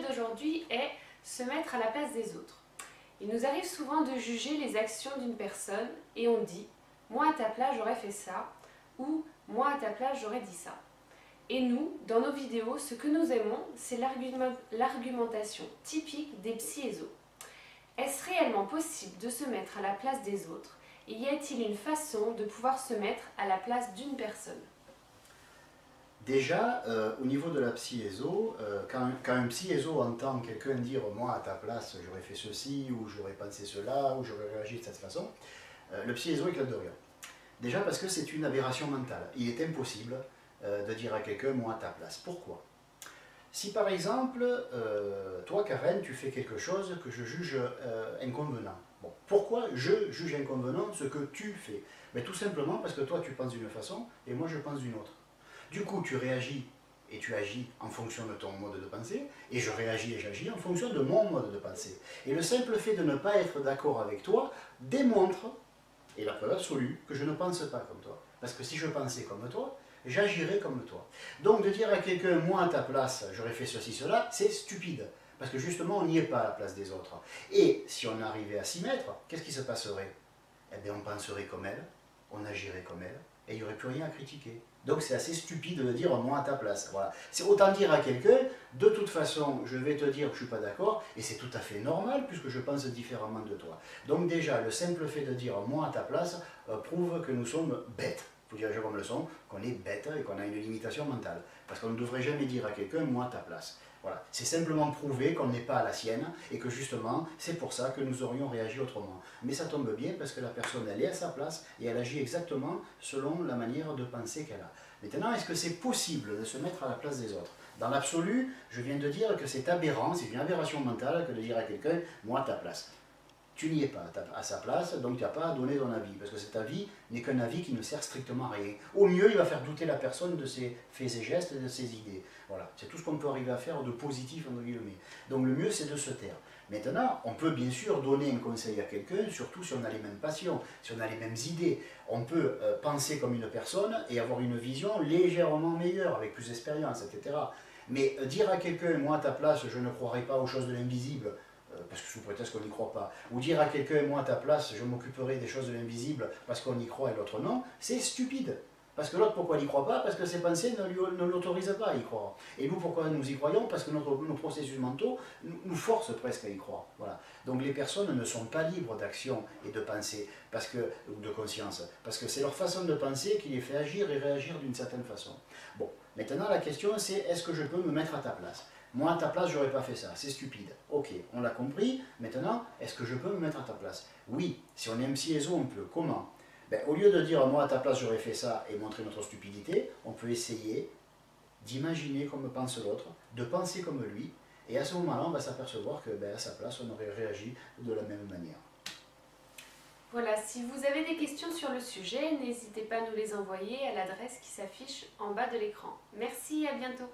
d'aujourd'hui est se mettre à la place des autres. Il nous arrive souvent de juger les actions d'une personne et on dit « moi à ta place j'aurais fait ça » ou « moi à ta place j'aurais dit ça ». Et nous, dans nos vidéos, ce que nous aimons, c'est l'argumentation typique des psy-ESO. Est-ce réellement possible de se mettre à la place des autres? Et y a-t-il une façon de pouvoir se mettre à la place d'une personne? Déjà, au niveau de la psy-ESO, quand un psy-ESO entend quelqu'un dire « moi à ta place j'aurais fait ceci » ou « j'aurais pensé cela » ou « j'aurais réagi de cette façon », le psy-ESO éclate de rire. Déjà parce que c'est une aberration mentale. Il est impossible de dire à quelqu'un « moi à ta place ». Pourquoi? Si par exemple, toi Karen, tu fais quelque chose que je juge inconvenant. Bon, pourquoi je juge inconvenant ce que tu fais? Ben, tout simplement parce que toi tu penses d'une façon et moi je pense d'une autre. Du coup, tu réagis et tu agis en fonction de ton mode de pensée, et je réagis et j'agis en fonction de mon mode de pensée. Et le simple fait de ne pas être d'accord avec toi démontre, et la preuve absolue, que je ne pense pas comme toi. Parce que si je pensais comme toi, j'agirais comme toi. Donc de dire à quelqu'un, moi à ta place, j'aurais fait ceci, cela, c'est stupide. Parce que justement, on n'y est pas à la place des autres. Et si on arrivait à s'y mettre, qu'est-ce qui se passerait? Eh bien, on penserait comme elle, on agirait comme elle, et il n'y aurait plus rien à critiquer. Donc c'est assez stupide de dire moi à ta place. Voilà. C'est autant dire à quelqu'un, de toute façon, je vais te dire que je ne suis pas d'accord, et c'est tout à fait normal puisque je pense différemment de toi. Donc déjà, le simple fait de dire moi à ta place prouve que nous sommes bêtes. Il faut dire les choses comme le sont, qu'on est bête et qu'on a une limitation mentale. Parce qu'on ne devrait jamais dire à quelqu'un moi à ta place. Voilà. C'est simplement prouver qu'on n'est pas à la sienne et que justement, c'est pour ça que nous aurions réagi autrement. Mais ça tombe bien parce que la personne, elle est à sa place et elle agit exactement selon la manière de penser qu'elle a. Maintenant, est-ce que c'est possible de se mettre à la place des autres? Dans l'absolu, je viens de dire que c'est aberrant, c'est une aberration mentale que de dire à quelqu'un moi à ta place. Tu n'y es pas à sa place, donc tu n'as pas à donner ton avis, parce que cet avis n'est qu'un avis qui ne sert strictement à rien. Au mieux, il va faire douter la personne de ses faits et gestes et de ses idées. Voilà, c'est tout ce qu'on peut arriver à faire de positif, entre guillemets. Donc le mieux, c'est de se taire. Maintenant, on peut bien sûr donner un conseil à quelqu'un, surtout si on a les mêmes passions, si on a les mêmes idées. On peut penser comme une personne et avoir une vision légèrement meilleure, avec plus d'expérience, etc. Mais dire à quelqu'un, moi à ta place, je ne croirais pas aux choses de l'invisible, parce que sous prétexte qu'on n'y croit pas, ou dire à quelqu'un, moi à ta place, je m'occuperai des choses de l'invisible parce qu'on y croit et l'autre non, c'est stupide. Parce que l'autre, pourquoi il n'y croit pas? Parce que ses pensées ne l'autorisent pas à y croire. Et nous, pourquoi nous y croyons? Parce que nos processus mentaux nous forcent presque à y croire. Voilà. Donc les personnes ne sont pas libres d'action et de pensée, ou de conscience, parce que c'est leur façon de penser qui les fait agir et réagir d'une certaine façon. Bon, maintenant la question c'est, est-ce que je peux me mettre à ta place? Moi à ta place, j'aurais pas fait ça, c'est stupide. Ok, on l'a compris, maintenant, est-ce que je peux me mettre à ta place? Oui, si on est un psy-ESO, on peut. Comment? Ben, au lieu de dire moi à ta place j'aurais fait ça et montrer notre stupidité, on peut essayer d'imaginer comme pense l'autre, de penser comme lui, et à ce moment-là on va s'apercevoir que ben, à sa place on aurait réagi de la même manière. Voilà, si vous avez des questions sur le sujet, n'hésitez pas à nous les envoyer à l'adresse qui s'affiche en bas de l'écran. Merci, à bientôt.